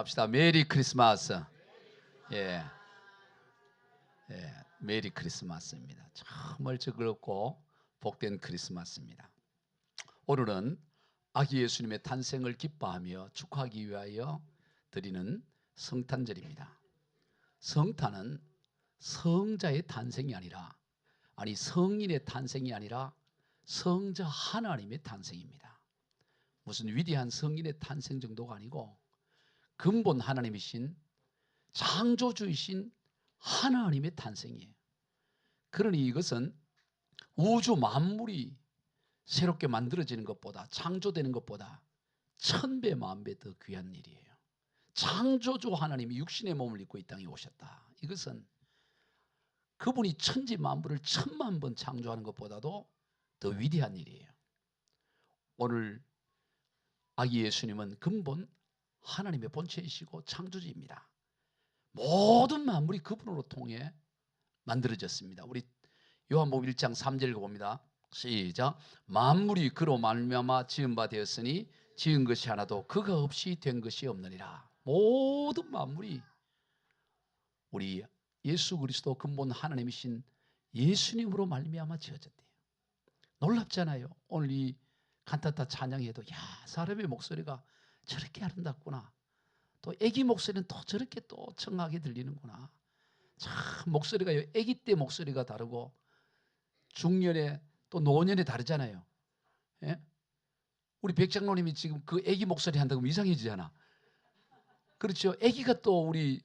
합시다. 메리 크리스마스. 예, 메리 크리스마스입니다. 정말 즐겁고 복된 크리스마스입니다. 오늘은 아기 예수님의 탄생을 기뻐하며 축하하기 위하여 드리는 성탄절입니다. 성탄은 성자의 탄생이 아니라, 성인의 탄생이 아니라 성자 하나님의 탄생입니다. 무슨 위대한 성인의 탄생 정도가 아니고 근본 하나님이신 창조주이신 하나님의 탄생이에요. 그러니 이것은 우주 만물이 새롭게 만들어지는 것보다, 창조되는 것보다 1000배 만배 더 귀한 일이에요. 창조주 하나님이 육신의 몸을 입고 이 땅에 오셨다. 이것은 그분이 천지 만물을 1000만 번 창조하는 것보다도 더 위대한 일이에요. 오늘 아기 예수님은 근본 하나님의 본체이시고 창조주입니다. 모든 만물이 그분으로 통해 만들어졌습니다. 우리 요한복음 1장 3절 봅니다. 시작. 만물이 그로 말미암아 지은 바 되었으니 지은 것이 하나도 그가 없이 된 것이 없느니라. 모든 만물이 우리 예수 그리스도 근본 하나님이신 예수님으로 말미암아 지어졌대요. 놀랍잖아요. 오늘 이 간타타 찬양에도 사람의 목소리가 저렇게 아름답구나. 또 아기 목소리는 또 저렇게 또 청하게 들리는구나. 참 목소리가 아기 때 목소리가 다르고 중년에 또 노년에 다르잖아요. 예? 우리 백장로님이 지금 그 아기 목소리 한다고 이상해지잖아. 그렇죠. 아기가 또 우리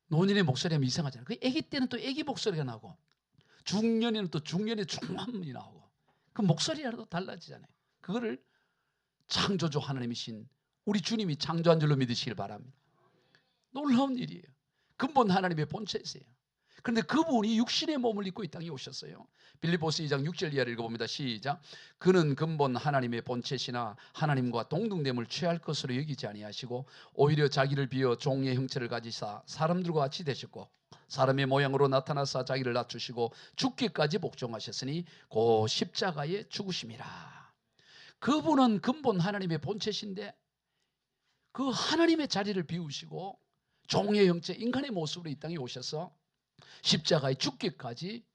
노년의 목소리 하면 이상하잖아요. 그 아기 때는 또 아기 목소리가 나고 중년에는 또 중년의 중환문이 나오고 그 목소리라도 달라지잖아요. 그거를 창조주 하나님이신 우리 주님이 창조한 줄로 믿으시길 바랍니다. 놀라운 일이에요. 근본 하나님의 본체세요. 그런데 그분이 육신의 몸을 입고 이 땅에 오셨어요. 빌립보서 2장 6절 이하를 읽어봅니다. 시작. 그는 근본 하나님의 본체시나 하나님과 동등됨을 취할 것으로 여기지 아니하시고 오히려 자기를 비어 종의 형체를 가지사 사람들과 같이 되셨고 사람의 모양으로 나타나사 자기를 낮추시고 죽기까지 복종하셨으니 그 십자가에 죽으심이라. 그분은 근본 하나님의 본체신데 그 하나님의 자리를 비우시고 종의 형체 인간의 모습으로 이 땅에 오셔서 십자가에 죽기까지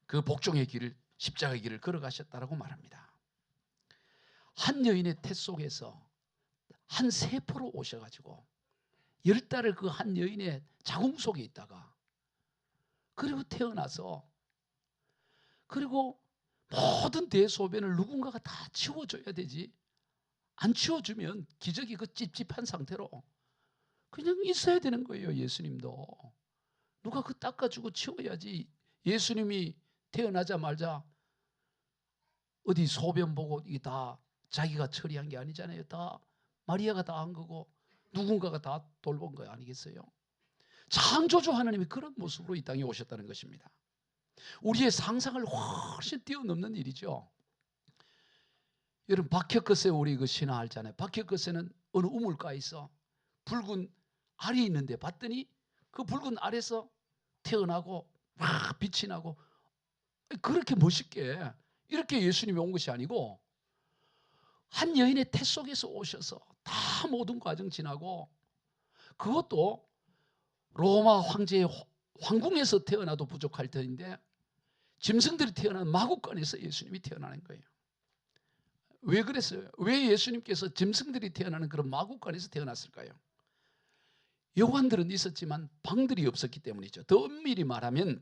그 복종의 길을, 십자가의 길을 걸어가셨다라고 말합니다. 한 여인의 태 속에서 한 세포로 오셔가지고 10달을 그 한 여인의 자궁 속에 있다가 그리고 태어나서 그리고 모든 대소변을 누군가가 다 치워줘야 되지. 안 치워주면 기저귀 그 찝찝한 상태로 그냥 있어야 되는 거예요. 예수님도 누가 그 닦아주고 치워야지. 예수님이 태어나자마자 어디 소변 보고 이게 다 자기가 처리한 게 아니잖아요. 다 마리아가 다 한 거고 누군가가 다 돌본 거 아니겠어요? 창조주 하나님이 그런 모습으로 이 땅에 오셨다는 것입니다. 우리의 상상을 훨씬 뛰어넘는 일이죠. 여러분 박혁거세 우리 그 신화 알잖아요. 박혁거세는 어느 우물가에서 붉은 알이 있는데 봤더니 그 붉은 알에서 태어나고 막 빛이 나고 그렇게 멋있게 이렇게 예수님이 온 것이 아니고 한 여인의 태 속에서 오셔서 다 모든 과정 지나고 그것도 로마 황제의 황궁에서 태어나도 부족할 터인데 짐승들이 태어난 마구간에서 예수님이 태어나는 거예요. 왜 그랬어요? 왜 예수님께서 짐승들이 태어나는 그런 마구간에서 태어났을까요? 여관들은 있었지만 방들이 없었기 때문이죠. 더 엄밀히 말하면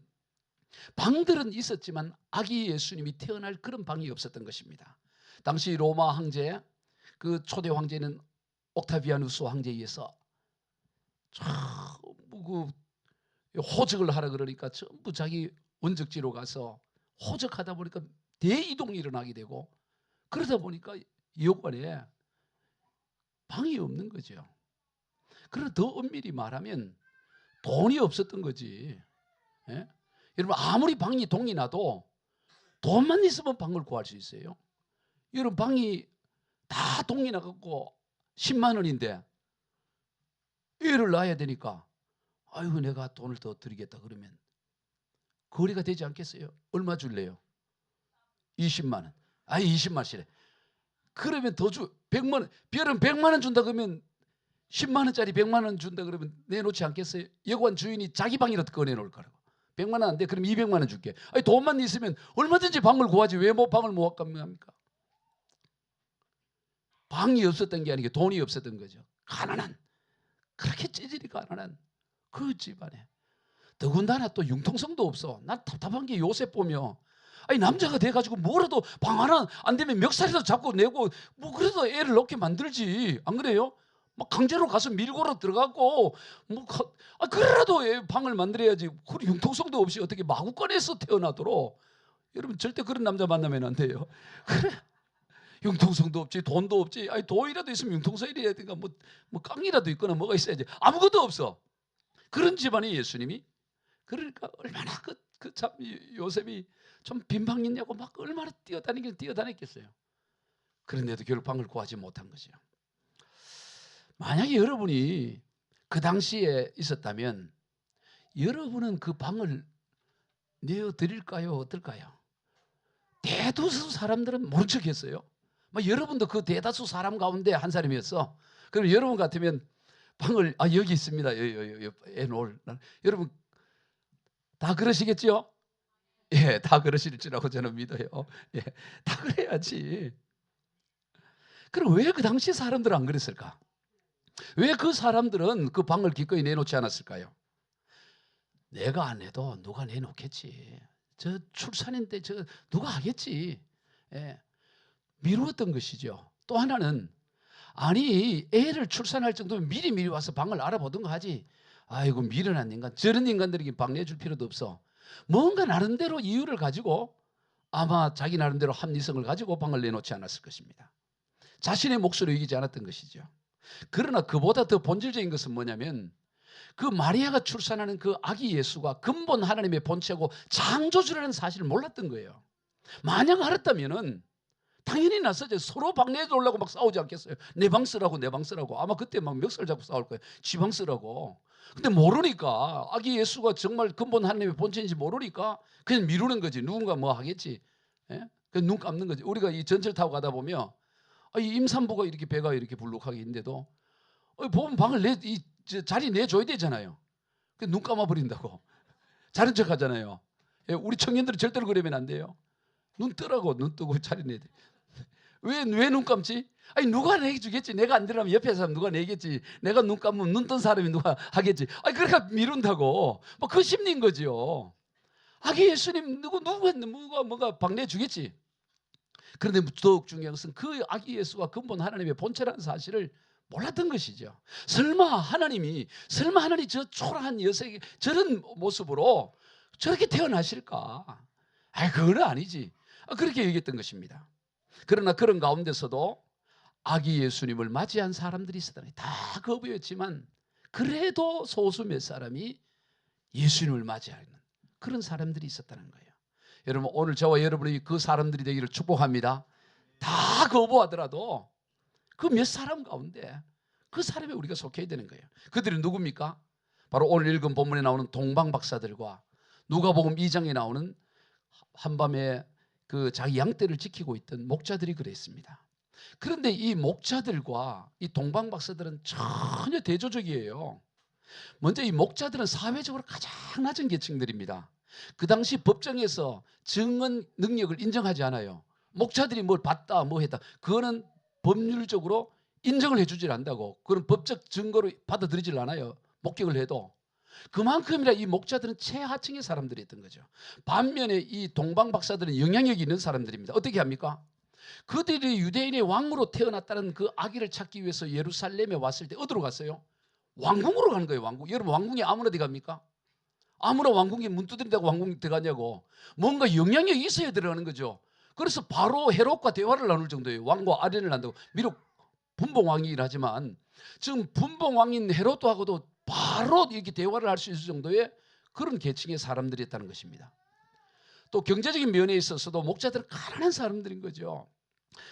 방들은 있었지만 아기 예수님이 태어날 그런 방이 없었던 것입니다. 당시 로마 황제, 그 초대 황제는 옥타비아누스 황제에 의해서 전부 그 호적을 하라 그러니까 전부 자기 원적지로 가서 호적하다 보니까 대이동이 일어나게 되고 그러다 보니까 여관에 방이 없는 거죠. 그러나 더 엄밀히 말하면 돈이 없었던 거지. 예? 여러분 아무리 방이 동이 나도 돈만 있으면 방을 구할 수 있어요. 여러분 방이 다 동이 나갖고 10만 원인데 애를 낳아야 되니까 아이고 내가 돈을 더 드리겠다 그러면 거리가 되지 않겠어요? 얼마 줄래요? 20만 원. 20만 원이래. 그러면 더 100만 원. 별은 100만 원 준다 그러면 10만 원짜리 100만 원 준다 그러면 내놓지 않겠어요? 여관 주인이 자기 방이라도 꺼내놓을 거라고. 100만 원 안 돼? 그럼 200만 원 줄게. 아니, 돈만 있으면 얼마든지 방을 구하지 왜 뭐 방을 못 갑니까? 방이 없었던 게 아니고 돈이 없었던 거죠. 가난한, 그렇게 찌질이 가난한 그 집안에 더군다나 또 융통성도 없어. 난 답답한 게 요셉 보며, 아니 남자가 돼가지고 뭐라도 방 하나 안 되면 멱살이라도 잡고 내고 뭐 그래도 애를 낳게 만들지, 안 그래요? 막 강제로 가서 밀고로 들어가고 뭐 그래라도 방을 만들어야지. 그 융통성도 없이 어떻게 마구간에서 태어나도록. 여러분 절대 그런 남자 만나면 안 돼요. 그래, 융통성도 없지, 돈도 없지. 아니 돈이라도 있으면 융통성이라든가 뭐 깡이라도 있거나 뭐가 있어야지. 아무것도 없어. 그런 집안이 예수님이. 그러니까 얼마나 참 요셉이 좀 빈방 있냐고 막 얼마나 뛰어다녔겠어요. 그런데도 결국 방을 구하지 못한 거죠. 만약에 여러분이 그 당시에 있었다면 여러분은 그 방을 내어드릴까요? 어떨까요? 대다수 사람들은 모른 척 했어요. 여러분도 그 대다수 사람 가운데 한 사람이었어. 그럼 여러분 같으면 방을 여기 있습니다. 해놓을. 여러분 다 그러시겠죠? 예, 다 그러실 줄라고 저는 믿어요. 예, 다 그래야지. 그럼 왜 그 당시 사람들은 안 그랬을까? 왜 그 사람들은 그 방을 기꺼이 내놓지 않았을까요? 내가 안 해도 누가 내놓겠지. 저 출산인데 저 누가 하겠지. 예, 미루었던 것이죠. 또 하나는, 아니 애를 출산할 정도면 미리 와서 방을 알아보든가 하지. 아이고 미련한 인간, 저런 인간들에게 방 내줄 필요도 없어. 뭔가 나름대로 이유를 가지고 아마 자기 나름대로 합리성을 가지고 방을 내놓지 않았을 것입니다. 자신의 몫으로 이기지 않았던 것이죠. 그러나 그보다 더 본질적인 것은 뭐냐면, 그 마리아가 출산하는 그 아기 예수가 근본 하나님의 본체고 창조주라는 사실을 몰랐던 거예요. 만약 알았다면은 당연히 나서죠. 서로 방 내주려고 막 싸우지 않겠어요? 내 방 쓰라고 내 방 쓰라고. 아마 그때 막 멱살 잡고 싸울 거예요. 지 방 쓰라고. 근데 모르니까, 아기 예수가 정말 근본 하나님의 본체인지 모르니까 그냥 미루는 거지. 누군가 뭐 하겠지. 예? 그냥 눈 감는 거지. 우리가 이 전철 타고 가다 보면 이 임산부가 이렇게 배가 이렇게 불룩하게 있는데도 보면 방을 자리 내줘야 되잖아요. 그냥 눈 감아버린다고. 자른 척 하잖아요. 예? 우리 청년들은 절대로 그러면 안 돼요. 눈 뜨라고. 눈 뜨고 자리 내야 돼. 왜 눈 감지? 아니 누가 내주겠지. 내가 안 들으면 옆에 사람 누가 내겠지. 내가 눈 감으면 눈 뜬 사람이 누가 하겠지. 아니 그러니까 미룬다고. 뭐 그 심리인 거지요. 아기 예수님 누가 뭔가 방 내주겠지. 그런데 더욱 중요한 것은 그 아기 예수가 근본 하나님의 본체라는 사실을 몰랐던 것이죠. 설마 하나님 저 초라한 여성이 저런 모습으로 저렇게 태어나실까? 아니 그건 아니지. 그렇게 얘기했던 것입니다. 그러나 그런 가운데서도 아기 예수님을 맞이한 사람들이 있었다니, 다 거부했지만 그래도 소수 몇 사람이 예수님을 맞이하는 그런 사람들이 있었다는 거예요. 여러분 오늘 저와 여러분이 그 사람들이 되기를 축복합니다. 다 거부하더라도 그 몇 사람 가운데 그 사람에 우리가 속해야 되는 거예요. 그들이 누굽니까? 바로 오늘 읽은 본문에 나오는 동방 박사들과 누가복음 2장에 나오는 한밤에 그 자기 양떼를 지키고 있던 목자들이 그랬습니다. 그런데 이 목자들과 이 동방 박사들은 전혀 대조적이에요. 먼저 이 목자들은 사회적으로 가장 낮은 계층들입니다. 그 당시 법정에서 증언 능력을 인정하지 않아요. 목자들이 뭘 봤다 뭐 했다, 그거는 법률적으로 인정을 해주질 않는다고. 그런 법적 증거로 받아들이질 않아요. 목격을 해도. 그만큼이나 이 목자들은 최하층의 사람들이었던 거죠. 반면에 이 동방 박사들은 영향력이 있는 사람들입니다. 어떻게 합니까? 그들이 유대인의 왕으로 태어났다는 그 아기를 찾기 위해서 예루살렘에 왔을 때 어디로 갔어요? 왕궁으로 가는 거예요. 왕궁. 여러분 왕궁에 아무나 어디 갑니까? 아무나 왕궁에 문 두드린다고 왕궁에 들어가냐고. 뭔가 영향력이 있어야 들어가는 거죠. 그래서 바로 헤롯과 대화를 나눌 정도예요. 왕과 아련을 한다고. 비록 분봉왕이긴 하지만 지금 분봉왕인 헤롯하고도 바로 이렇게 대화를 할 수 있을 정도의 그런 계층의 사람들이었다는 것입니다. 또 경제적인 면에 있어서도 목자들은 가난한 사람들인 거죠.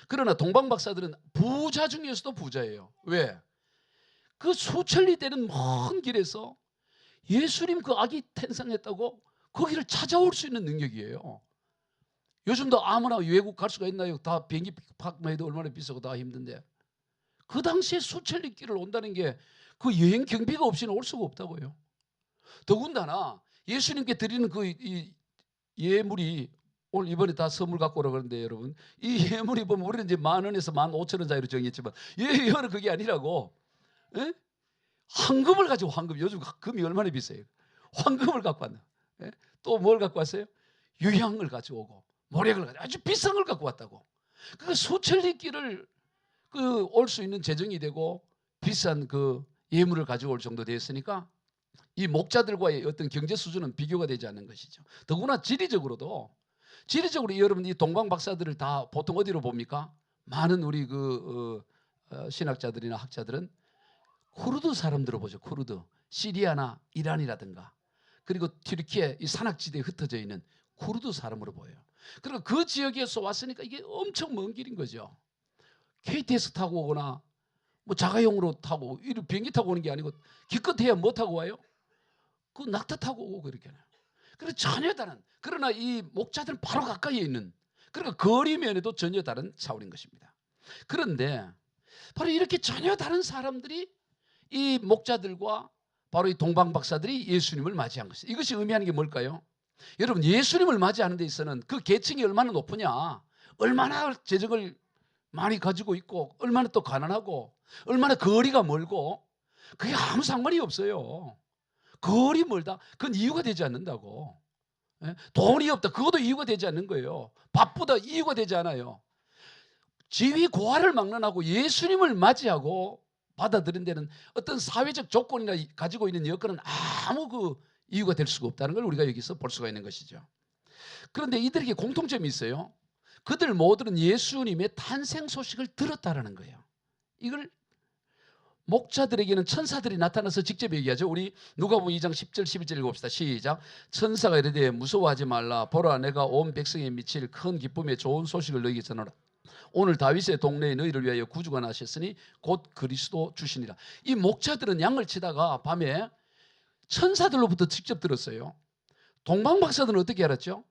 그러나 동방 박사들은 부자 중에서도 부자예요. 왜? 그 수천리 되는 먼 길에서 예수님 그 아기 탄생했다고 거기를 찾아올 수 있는 능력이에요. 요즘도 아무나 외국 갈 수가 있나요? 다 비행기 팍만 해도 얼마나 비싸고 다 힘든데, 그 당시에 수천리 길을 온다는 게 그 여행 경비가 없이는 올 수가 없다고요. 더군다나 예수님께 드리는 이 예물이 오늘 이번에 다 선물 갖고 오라 그러는데 여러분, 이 예물이 보면 우리는 이제 10,000원에서 15,000원짜리로 정했지만 이거는 그게 아니라고. 에? 황금을 가지고, 황금, 요즘 금이 얼마나 비싸요. 황금을 갖고 왔나. 또 뭘 갖고 왔어요? 유향을 가지고 오고 모략을 가지고 아주 비싼 걸 갖고 왔다고. 그 수천 리길을 올 수 있는 재정이 되고 비싼 그 예물을 가지고 올 정도 되었으니까 이 목자들과의 어떤 경제 수준은 비교가 되지 않는 것이죠. 더구나 지리적으로 여러분 이 동방 박사들을 다 보통 어디로 봅니까? 많은 우리 신학자들이나 학자들은 쿠르드 사람들을 보죠. 쿠르드, 시리아나 이란이라든가, 그리고 튀르키예 이 산악지대에 흩어져 있는 쿠르드 사람으로 보여요. 그리고 그 지역에서 왔으니까 이게 엄청 먼 길인 거죠. KTX 타고 오거나 뭐 자가용으로 타고, 비행기 타고 오는 게 아니고 기껏해야 뭐 타고 와요? 그 낙타 타고 오고 그렇게 해요. 그래서 전혀 다른, 그러나 이 목자들은 바로 가까이에 있는, 그러니까 거리 면에도 전혀 다른 차원인 것입니다. 그런데 바로 이렇게 전혀 다른 사람들이 이 목자들과 바로 이 동방 박사들이 예수님을 맞이한 것이죠. 이것이 의미하는 게 뭘까요? 여러분, 예수님을 맞이하는 데 있어서는 그 계층이 얼마나 높으냐, 얼마나 재정을 많이 가지고 있고, 얼마나 또 가난하고, 얼마나 거리가 멀고, 그게 아무 상관이 없어요. 거리 멀다, 그건 이유가 되지 않는다고. 돈이 없다, 그것도 이유가 되지 않는 거예요. 바쁘다, 이유가 되지 않아요. 지위 고하를 막론하고 예수님을 맞이하고 받아들인 데는 어떤 사회적 조건이나 가지고 있는 여건은 아무 이유가 될 수가 없다는 걸 우리가 여기서 볼 수가 있는 것이죠. 그런데 이들에게 공통점이 있어요. 그들 모두는 예수님의 탄생 소식을 들었다라는 거예요. 이걸 목자들에게는 천사들이 나타나서 직접 얘기하죠. 우리 누가복음 2장 10절 11절 읽어봅시다. 시작. 천사가 이르되 무서워하지 말라. 보라, 내가 온 백성에 미칠 큰 기쁨의 좋은 소식을 너희에게 전하라. 오늘 다윗의 동네에 너희를 위하여 구주가 나셨으니 곧 그리스도 주시니라. 이 목자들은 양을 치다가 밤에 천사들로부터 직접 들었어요. 동방박사들은 어떻게 알았죠?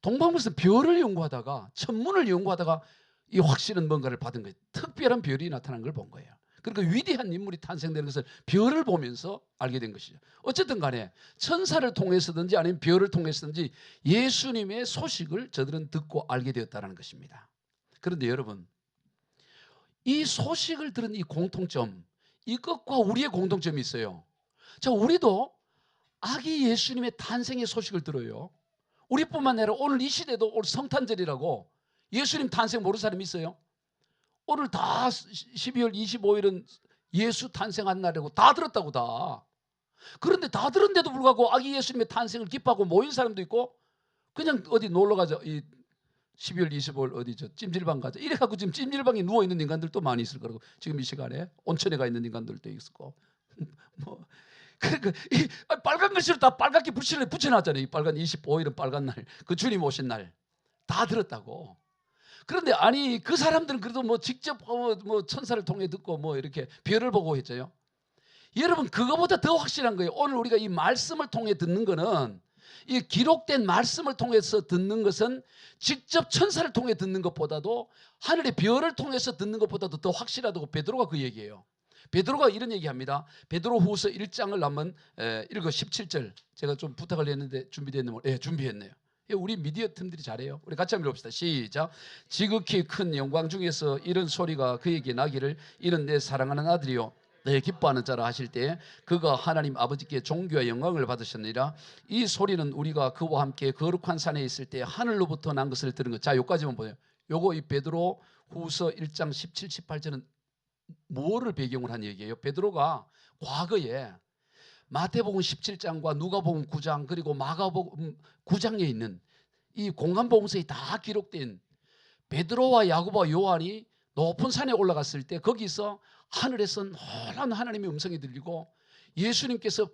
동방박사는 별을 연구하다가, 천문을 연구하다가 이 확실한 뭔가를 받은 거예요. 특별한 별이 나타난 걸 본 거예요. 그러니까 위대한 인물이 탄생되는 것을 별을 보면서 알게 된 것이죠. 어쨌든 간에 천사를 통해서든지 아니면 별을 통해서든지 예수님의 소식을 저들은 듣고 알게 되었다는 것입니다. 그런데 여러분, 이 소식을 들은 이 공통점, 이것과 우리의 공통점이 있어요. 자, 우리도 아기 예수님의 탄생의 소식을 들어요. 우리뿐만 아니라 오늘 이 시대도 오늘 성탄절이라고 예수님 탄생 모르는 사람이 있어요? 오늘 다 12월 25일은 예수 탄생한 날이라고 다 들었다고 다. 그런데 다 들었는데도 불구하고 아기 예수님의 탄생을 기뻐하고 모인 사람도 있고, 그냥 어디 놀러 가자, 12월 25일 어디죠? 찜질방 가자, 이래갖고 지금 찜질방에 누워있는 인간들도 많이 있을 거라고. 지금 이 시간에 온천에 가 있는 인간들도 있고 뭐 그러니까 빨간 글씨로 다 빨갛게 붙여놨잖아요. 이 빨간 25일은 빨간 날, 그 주님 오신 날 다 들었다고. 그런데 아니, 그 사람들은 그래도 뭐 직접 뭐 천사를 통해 듣고 뭐 이렇게 별을 보고 했죠. 여러분, 그거보다 더 확실한 거예요. 오늘 우리가 이 말씀을 통해 듣는 거는, 이 기록된 말씀을 통해서 듣는 것은 직접 천사를 통해 듣는 것보다도, 하늘의 별을 통해서 듣는 것보다도 더 확실하다고 베드로가 그 얘기해요. 베드로가 이런 얘기합니다. 베드로후서 1장을 한번 읽어. 17절. 제가 좀 부탁을 했는데 준비됐네요. 준비했네요. 우리 미디어 팀들이 잘해요. 우리 같이 한번 읽읍시다. 시작. 지극히 큰 영광 중에서 이런 소리가 그에게 나기를, 이는 내 사랑하는 아들이요 내 기뻐하는 자라 하실 때 그가 하나님 아버지께 존귀와 영광을 받으셨느니라. 이 소리는 우리가 그와 함께 거룩한 산에 있을 때 하늘로부터 난 것을 들은 것. 자, 여기까지만 보세요. 요거 이 베드로 후서 1장 17, 18절은 뭐를 배경으로 한 얘기예요? 베드로가 과거에 마태복음 17장과 누가복음 9장 그리고 마가복음 9장에 있는 이 공간복음서에 다 기록된 베드로와 야고보와 요한이 높은 산에 올라갔을 때 거기서 하늘에서 노란 하나님의 음성이 들리고 예수님께서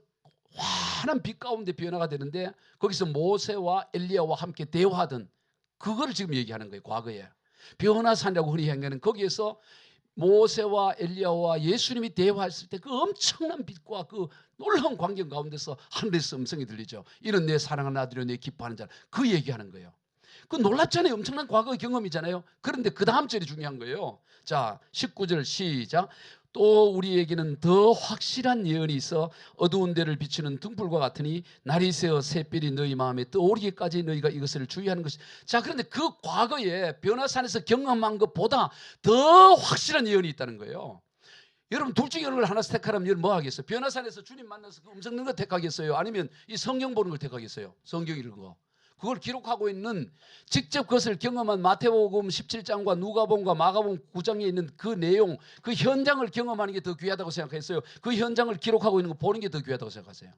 환한 빛 가운데 변화가 되는데 거기서 모세와 엘리야와 함께 대화하던 그거를 지금 얘기하는 거예요. 과거에 변화산이라고 흔히 얘기하는 거기에서 모세와 엘리야와 예수님이 대화했을 때 그 엄청난 빛과 그 놀라운 광경 가운데서 하늘에서 음성이 들리죠. 이는 내 사랑하는 아들이요 내 기뻐하는 자라. 그 얘기하는 거예요. 그 놀랍잖아요. 엄청난 과거의 경험이잖아요. 그런데 그 다음 절이 중요한 거예요. 자, 19절 시작. 또 우리에게는 더 확실한 예언이 있어 어두운 데를 비추는 등불과 같으니 날이 새어 샛별이 너희 마음에 떠오르기까지 너희가 이것을 주의하는 것이. 자, 그런데 그 과거에 변화산에서 경험한 것보다 더 확실한 예언이 있다는 거예요. 여러분 둘 중에 어느 걸 하나 택하라면 여러분 뭐 하겠어요? 변화산에서 주님 만나서 그 음성 듣는 거 택하겠어요? 아니면 이 성경 보는 걸 택하겠어요? 성경 읽는 거. 그걸 기록하고 있는 직접 그것을 경험한 마태복음 17장과 누가복음과 마가복음 9장에 있는 그 내용, 그 현장을 경험하는 게 더 귀하다고 생각했어요? 그 현장을 기록하고 있는 거 보는 게 더 귀하다고 생각하세요?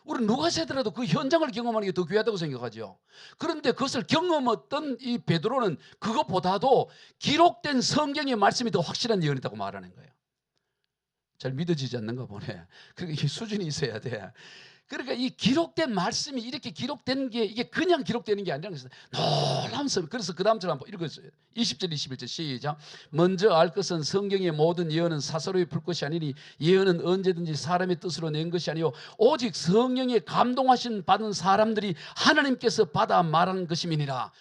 우리는 누가 세더라도 그 현장을 경험하는 게 더 귀하다고 생각하죠. 그런데 그것을 경험했던 이 베드로는 그것보다도 기록된 성경의 말씀이 더 확실한 예언이라고 말하는 거예요. 잘 믿어지지 않는가 보네. 그러니까 이 수준이 있어야 돼. 그러니까 이 기록된 말씀이 이렇게 기록된 게 이게 그냥 기록되는 게 아니라는 것은 놀라운 점. 그래서 그 다음처럼 한번 읽어주세요. 20절 21절 시작. 먼저 알 것은 성경의 모든 예언은 사사로이 풀 것이 아니니 예언은 언제든지 사람의 뜻으로 낸 것이 아니요 오직 성령에 감동하신 받은 사람들이 하나님께서 받아 말한 것임이니라.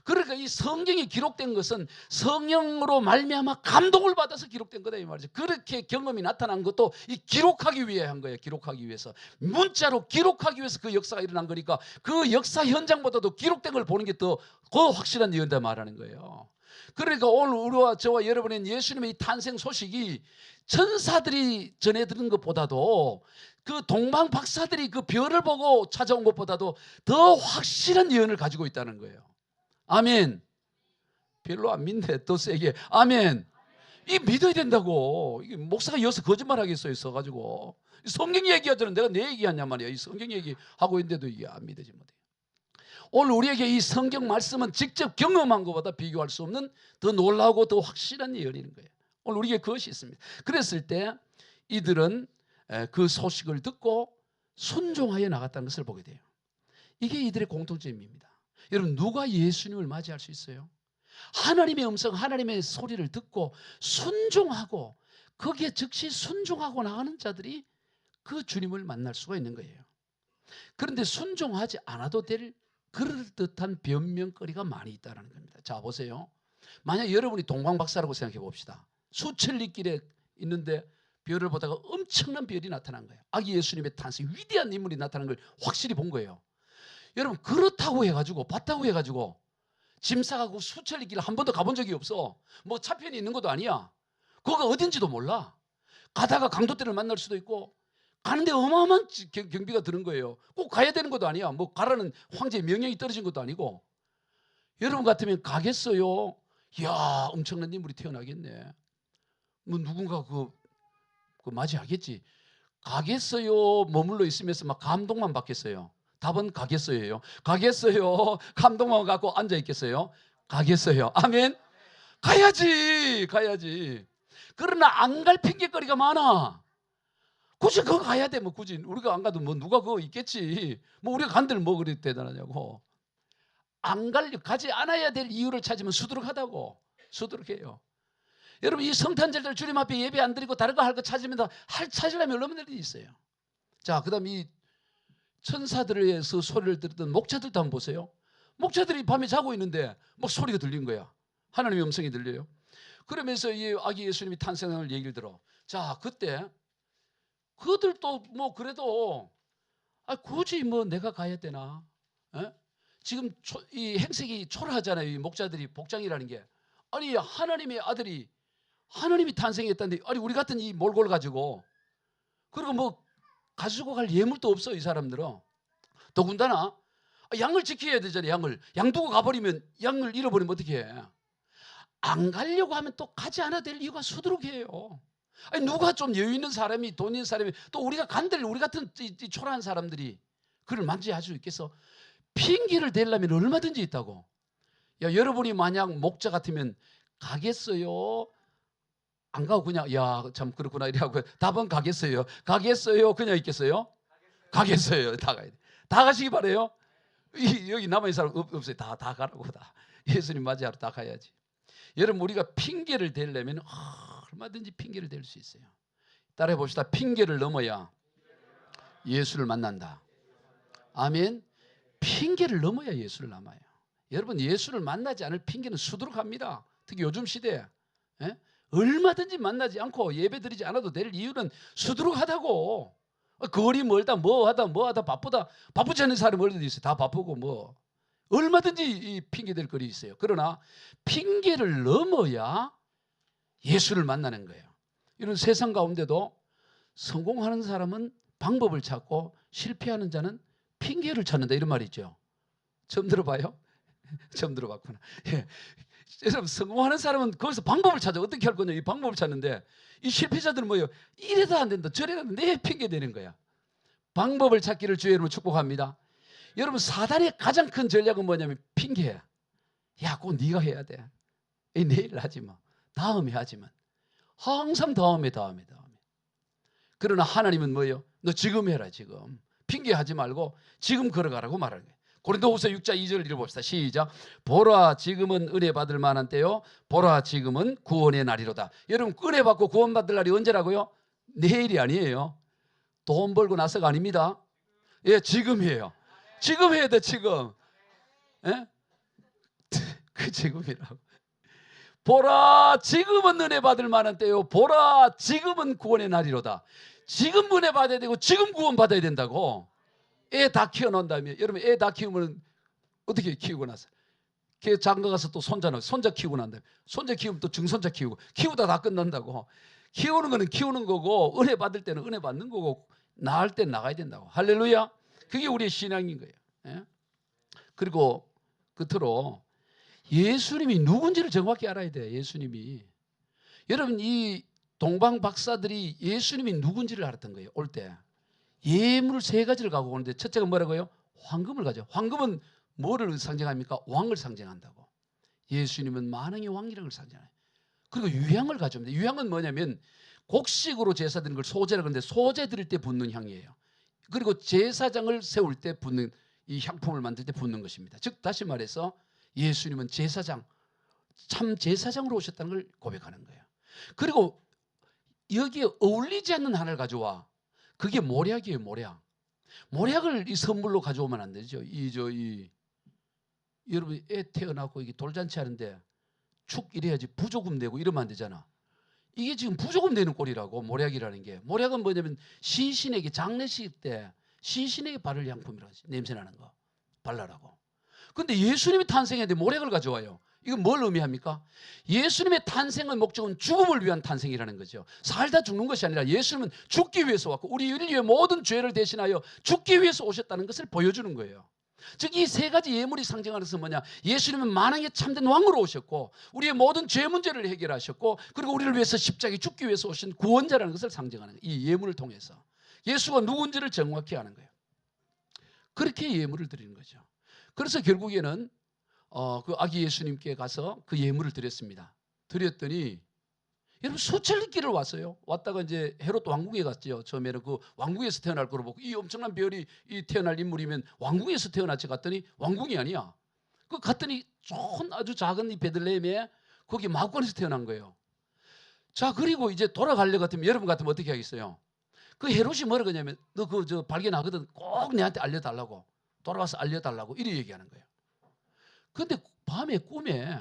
그러니까 이 성경이 기록된 것은 성령으로 말미암아 감동을 받아서 기록된 거다 이 말이죠. 그렇게 경험이 나타난 것도 이 기록하기 위해 한 거예요. 기록하기 위해서 문자로 기록하기 위해서 그 역사가 일어난 거니까 그 역사 현장보다도 기록된 걸 보는 게 더 확실한 예언이다 말하는 거예요. 그러니까 오늘 우리와 저와 여러분은 예수님의 이 탄생 소식이 천사들이 전해 들은 것보다도 그 동방 박사들이 그 별을 보고 찾아온 것보다도 더 확실한 예언을 가지고 있다는 거예요. 아멘. 별로 안 믿네. 더 세게. 아멘. 이 믿어야 된다고. 이게 목사가 여기서 거짓말 하겠어요. 써가지고. 성경 얘기하자는 내가 내 얘기하냐 말이야. 이 성경 얘기하고 있는데도 이게 안 믿어지 못해. 오늘 우리에게 이 성경 말씀은 직접 경험한 것보다 비교할 수 없는 더 놀라고 더 확실한 예언인 거예요. 오늘 우리에게 그것이 있습니다. 그랬을 때 이들은 그 소식을 듣고 순종하여 나갔다는 것을 보게 돼요. 이게 이들의 공통점입니다. 여러분 누가 예수님을 맞이할 수 있어요? 하나님의 음성, 하나님의 소리를 듣고 순종하고 거기에 즉시 순종하고 나가는 자들이 그 주님을 만날 수가 있는 거예요. 그런데 순종하지 않아도 될 그럴듯한 변명거리가 많이 있다는 겁니다. 자 보세요. 만약 여러분이 동방박사라고 생각해 봅시다. 수천리 길에 있는데 별을 보다가 엄청난 별이 나타난 거예요. 아기 예수님의 탄생, 위대한 인물이 나타난 걸 확실히 본 거예요. 여러분 그렇다고 해가지고 봤다고 해가지고 짐 싸가고 수천리 길을 한 번도 가본 적이 없어. 뭐 차편이 있는 것도 아니야. 거기가 어딘지도 몰라. 가다가 강도떼를 만날 수도 있고 가는데 어마어마한 경비가 드는 거예요. 꼭 가야 되는 것도 아니야. 뭐 가라는 황제의 명령이 떨어진 것도 아니고. 여러분 같으면 가겠어요? 이야 엄청난 인물이 태어나겠네. 뭐 누군가 그 맞이하겠지. 가겠어요? 머물러 있으면서 막 감동만 받겠어요? 답은 가겠어요예요. 가겠어요? 감동만 갖고 앉아 있겠어요? 가겠어요. 아멘. 가야지. 그러나 안 갈 핑계거리가 많아. 굳이 그거 가야 돼. 뭐 굳이 우리가 안 가도 뭐 누가 그거 있겠지. 뭐 우리가 간 데는 뭐 그리 대단하냐고. 가지 않아야 될 이유를 찾으면 수두룩하다고. 수두룩해요. 여러분 이 성탄절들 주님 앞에 예배 안 드리고 다른 거 할 거 찾으면 찾으려면 얼마나 일이 있어요. 자, 그다음 이 천사들에서 소리를 들었던 목자들도 한번 보세요. 목자들이 밤에 자고 있는데 막 소리가 들린 거야. 하나님의 음성이 들려요. 그러면서 이 아기 예수님이 탄생을 얘기를 들어. 자, 그때 그들도 뭐 그래도 굳이 뭐 내가 가야 되나? 에? 지금 이 행색이 초라하잖아요. 이 목자들이 복장이라는 게. 아니 하나님의 아들이 하나님이 탄생했다는데 아니 우리 같은 이 몰골 가지고 그리고 뭐 가지고 갈 예물도 없어 이 사람들은. 더군다나 양을 지켜야 되잖아요. 양 두고 가버리면 양을 잃어버리면 어떻게 해? 안 가려고 하면 또 가지 않아도 될 이유가 수두룩해요. 아니 누가 좀 여유 있는 사람이 돈 있는 사람이 또 우리가 간 데를 우리 같은 이 초라한 사람들이 그를 맞이할 수 있겠어? 핑계를 대려면 얼마든지 있다고. 야 여러분이 만약 목자 같으면 가겠어요? 안 가고 그냥 야 참 그렇구나 이래하고 답은 가겠어요. 그냥 있겠어요? 가겠어요. 다 가야 돼. 다 가시기 바래요. 여기 남아있는 사람 없어요. 다 가라고 다. 예수님 맞이하러 다 가야지. 여러분 우리가 핑계를 대려면 얼마든지 핑계를 댈 수 있어요. 따라해 봅시다. 핑계를 넘어야 예수를 만난다. 아멘. 핑계를 넘어야 예수를 만나요. 여러분 예수를 만나지 않을 핑계는 수두룩합니다. 특히 요즘 시대에 얼마든지 만나지 않고 예배 드리지 않아도 될 이유는 수두룩하다고. 거리 멀다 뭐 하다 바쁘다. 바쁘지 않은 사람이 어디 있어요. 다 바쁘고 뭐 얼마든지 이 핑계 댈 거리 있어요. 그러나 핑계를 넘어야 예수를 만나는 거예요. 이런 세상 가운데도 성공하는 사람은 방법을 찾고 실패하는 자는 핑계를 찾는다, 이런 말이 있죠. 처음 들어봐요? 처음 들어봤구나. 예. 여러분, 성공하는 사람은 거기서 방법을 찾아. 어떻게 할 거냐, 이 방법을 찾는데, 이 실패자들은 뭐예요? 이래도 안 된다, 저래도 안 된다, 내 핑계 대는 거야. 방법을 찾기를 주의 이름으로 축복합니다. 여러분, 사단의 가장 큰 전략은 뭐냐면 핑계야. 야, 그거 네가 해야 돼. 내일 하지 마. 다음에 하지만. 항상 다음에. 그러나 하나님은 뭐예요? 너 지금 해라, 지금. 핑계하지 말고 지금 걸어가라고 말하는 거예요. 고린도후서 6장 2절 읽어봅시다. 시작. 보라, 지금은 은혜 받을 만한 때요. 보라, 지금은 구원의 날이로다. 여러분, 은혜 받고 구원 받을 날이 언제라고요? 내일이 아니에요. 돈 벌고 나서가 아닙니다. 예, 지금이에요. 지금 해야 돼, 지금. 예? 그 지금이라고. 보라, 지금은 은혜 받을 만한 때요. 보라, 지금은 구원의 날이로다. 지금 은혜 받아야 되고 지금 구원 받아야 된다고. 애 다 키워놓는다며. 여러분, 애 다 키우면 어떻게 키우고 나서 걔 장가 가서 또 손자 키우고 난다며. 손자 키우면 또 증손자 키우다 다 끝난다고. 키우는 거는 키우는 거고, 은혜 받을 때는 은혜 받는 거고, 나갈 때 나가야 된다고. 할렐루야. 그게 우리의 신앙인 거예요. 예? 그리고 끝으로 예수님이 누군지를 정확히 알아야 돼요. 예수님이. 여러분, 이 동방 박사들이 예수님이 누군지를 알았던 거예요. 올 때 예물 세 가지를 가지고 오는데, 첫째가 뭐라고요? 황금을 가져. 황금은 뭐를 상징합니까? 왕을 상징한다고. 예수님은 만왕의 왕이라는 걸 상징해요. 그리고 유향을 가져옵니다. 유향은 뭐냐면 곡식으로 제사 드리는 걸 소제라고 하는데, 소제 드릴 때 붓는 향이에요. 그리고 제사장을 세울 때 붓는, 이 향품을 만들 때 붓는 것입니다. 즉 다시 말해서 예수님은 제사장, 참 제사장으로 오셨다는 걸 고백하는 거예요. 그리고 여기에 어울리지 않는 하나를 가져와. 그게 모략이에요. 모략을 이 선물로 가져오면 안 되죠. 여러분, 애 태어나고 이게 돌잔치 하는데 축 이래야지 부조금 내고 이러면 안 되잖아. 이게 지금 부조금 되는 꼴이라고. 모략이라는 게. 모략은 뭐냐면 시신에게, 장례식 때 시신에게 바를 향품이라고, 냄새나는 거 발라라고. 근데 예수님이 탄생했는데 모략을 가져와요. 이건 뭘 의미합니까? 예수님의 탄생의 목적은 죽음을 위한 탄생이라는 거죠. 살다 죽는 것이 아니라 예수님은 죽기 위해서 왔고, 우리 인류의 모든 죄를 대신하여 죽기 위해서 오셨다는 것을 보여주는 거예요. 즉 이 세 가지 예물이 상징하는 것은 뭐냐? 예수님은 만왕의 참된 왕으로 오셨고, 우리의 모든 죄 문제를 해결하셨고, 그리고 우리를 위해서 십자가에 죽기 위해서 오신 구원자라는 것을 상징하는 거예요. 이 예물을 통해서 예수가 누군지를 정확히 아는 거예요. 그렇게 예물을 드리는 거죠. 그래서 결국에는 그 아기 예수님께 가서 그 예물을 드렸습니다. 드렸더니 여러분, 수천리 길을 왔어요. 왔다가 이제 헤롯 왕궁에 갔죠. 처음에는 그 왕궁에서 태어날 거로 보고, 이 엄청난 별이 이 태어날 인물이면 왕궁에서 태어났지 갔더니 왕궁이 아니야. 그 갔더니 아주 작은 이 베들레헴에 거기 마구간에서 태어난 거예요. 자, 그리고 이제 돌아가려고 같으면, 여러분 같으면 어떻게 하겠어요? 그 헤롯이 뭐라 그러냐면, 너 저 발견하거든, 꼭 내한테 알려달라고, 돌아와서 알려달라고 이렇게 얘기하는 거예요. 근데 밤에 꿈에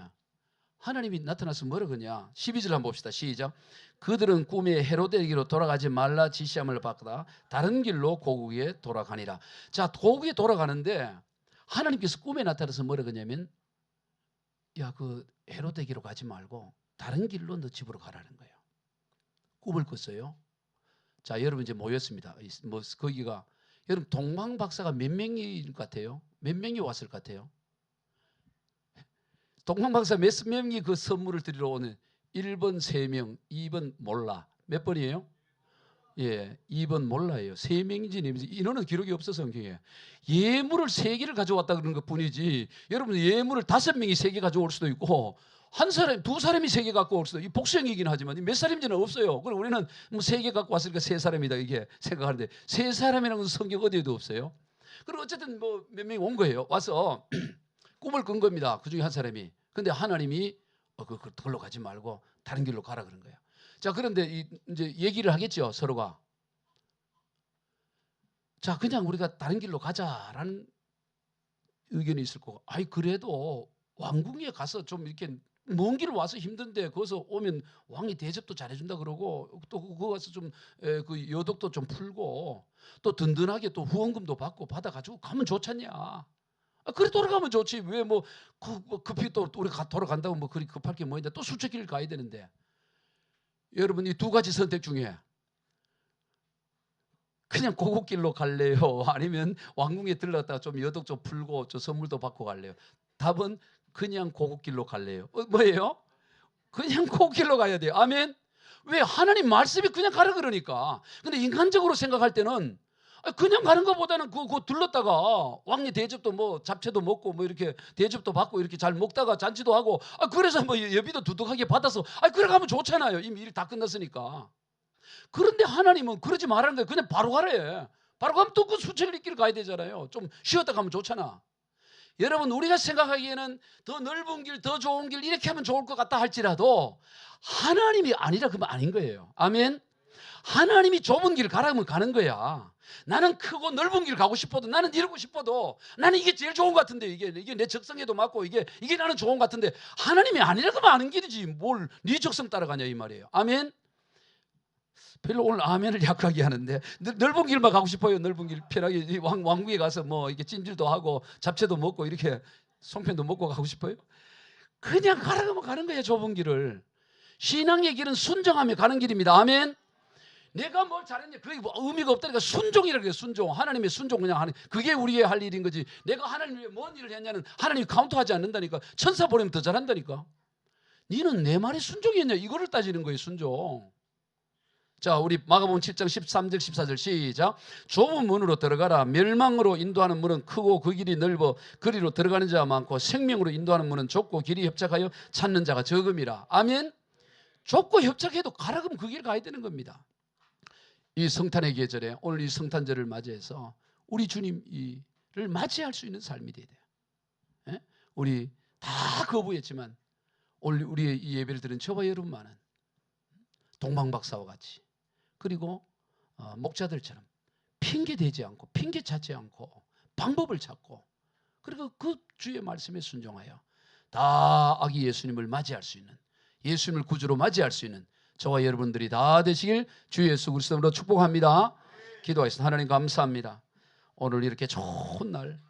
하나님이 나타나서 뭐라 그러냐? 12절 한번 봅시다. 시작. 그들은 꿈에 헤로데에게로 돌아가지 말라 지시함을 받다 다른 길로 고국에 돌아가니라. 자, 고국에 돌아가는데 하나님께서 꿈에 나타나서 뭐라 그러냐면, 야, 그 헤로데에게로 가지 말고 다른 길로 너 집으로 가라는 거예요. 꿈을 꿨어요. 자, 여러분 이제 모였습니다. 뭐 거기가, 여러분 동방 박사가 몇 명일 것 같아요? 몇 명이 왔을 것 같아요? 동방박사 몇 명이 그 선물을 드리러 오는? 1번 3명, 2번 몰라. 몇 번이에요? 예, 2번 몰라예요. 3명인지 4명인지 인원은 기록이 없어서 성경에. 예물을 3개를 가져왔다 그러는 것 뿐이지, 여러분 예물을 5명이 3개 가져올 수도 있고, 한 사람, 2사람이 3개 갖고 올 수도 있고, 복수형이긴 하지만 몇 사람인지는 없어요. 그럼 우리는 뭐 3개 갖고 왔으니까 3사람이다 이게 생각하는데, 3사람이라는 건 성경 어디에도 없어요. 그리고 어쨌든 뭐 몇 명이 온 거예요. 와서 꿈을 꾼 겁니다. 그 중에 한 사람이. 근데 하나님이 그걸로 가지 말고 다른 길로 가라 그런 거예요. 자, 그런데 이제 얘기를 하겠죠, 서로가. 자, 그냥 우리가 다른 길로 가자라는 의견이 있을 거고, 아이 그래도 왕궁에 가서 좀 이렇게 먼 길 와서 힘든데 거기서 오면 왕이 대접도 잘해준다 그러고 또 그거 가서 좀 그 여독도 좀 풀고 또 든든하게 또 후원금도 받고 받아가지고 가면 좋잖냐. 그래 돌아가면 좋지. 왜 뭐 급히 또 우리가 돌아간다고 뭐 그리 급할 게 뭐 있는데 또 수척길 가야 되는데. 여러분 이 두 가지 선택 중에 그냥 고국길로 갈래요? 아니면 왕궁에 들렀다가 좀 여독 좀 풀고 저 선물도 받고 갈래요? 답은 그냥 고국길로 갈래요. 뭐예요? 그냥 고국길로 가야 돼요. 아멘. 왜? 하나님 말씀이 그냥 가라 그러니까. 근데 인간적으로 생각할 때는 그냥 가는 것보다는 그거 들렀다가 왕리 대접도 뭐 잡채도 먹고 뭐 이렇게 대접도 받고 이렇게 잘 먹다가 잔치도 하고 그래서 뭐 예비도 두둑하게 받아서 그래 가면 좋잖아요. 이미 일 다 끝났으니까. 그런데 하나님은 그러지 말라는 거예요. 그냥 바로 가래. 바로 가면 또 그 수천리 길 가야 되잖아요. 좀 쉬었다 가면 좋잖아. 여러분 우리가 생각하기에는 더 넓은 길, 더 좋은 길 이렇게 하면 좋을 것 같다 할지라도 하나님이 아니라 그러면 아닌 거예요. 아멘. 하나님이 좁은 길 가라면 가는 거야. 나는 크고 넓은 길 가고 싶어도 나는 이러고 싶어도 나는 이게 제일 좋은 것 같은데 이게 내 적성에도 맞고 이게 나는 좋은 것 같은데 하나님이 아니라 그러면 아는 길이지 뭘 네 적성 따라가냐 이 말이에요. 아멘. 별로 오늘 아멘을 약하게 하는데 넓은 길만 가고 싶어요. 넓은 길 편하게 왕궁에 가서 뭐 이게 찜질도 하고 잡채도 먹고 이렇게 송편도 먹고 가고 싶어요. 그냥 가라면 가는 거예요. 좁은 길을. 신앙의 길은 순종하며 가는 길입니다. 아멘. 내가 뭘 잘했냐 그게 뭐 의미가 없다니까. 순종이라고 해요. 순종. 하나님의 순종 그냥 하는 그게 우리의 할 일인 거지. 내가 하나님 위해 뭔 일을 했냐는 하나님이 카운트하지 않는다니까. 천사 보내면 더 잘한다니까. 니는 내 말에 순종이었냐 이거를 따지는 거예요. 순종. 자, 우리 마가복음 7장 13절 14절 시작. 좁은 문으로 들어가라. 멸망으로 인도하는 문은 크고 그 길이 넓어 그리로 들어가는 자가 많고 생명으로 인도하는 문은 좁고 길이 협착하여 찾는 자가 적음이라. 아멘. 좁고 협착해도 가라 그러면 그 길 가야 되는 겁니다. 이 성탄의 계절에 오늘 이 성탄절을 맞이해서 우리 주님을 맞이할 수 있는 삶이 돼야 돼요. 예? 우리 다 거부했지만 오늘 우리의 이 예배를 들은 저와 여러분만은 동방박사와 같이 그리고 목자들처럼 핑계 대지 않고 핑계 찾지 않고 방법을 찾고 그리고 그 주의 말씀에 순종하여 다 아기 예수님을 맞이할 수 있는 예수님을 구주로 맞이할 수 있는 저와 여러분들이 다 되시길 주 예수 그리스도로 축복합니다. 기도하겠습니다. 하나님 감사합니다. 오늘 이렇게 좋은 날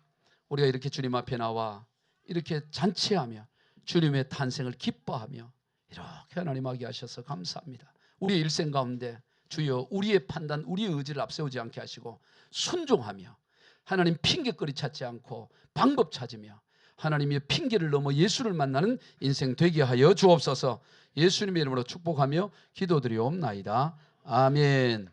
우리가 이렇게 주님 앞에 나와 이렇게 잔치하며 주님의 탄생을 기뻐하며 이렇게 하나님 하게 하셔서 감사합니다. 우리의 일생 가운데 주여 우리의 판단, 우리의 의지를 앞세우지 않게 하시고 순종하며 하나님 핑계거리 찾지 않고 방법 찾으며 하나님의 핑계를 넘어 예수를 만나는 인생 되게 하여 주옵소서. 예수님의 이름으로 축복하며 기도드리옵나이다. 아멘.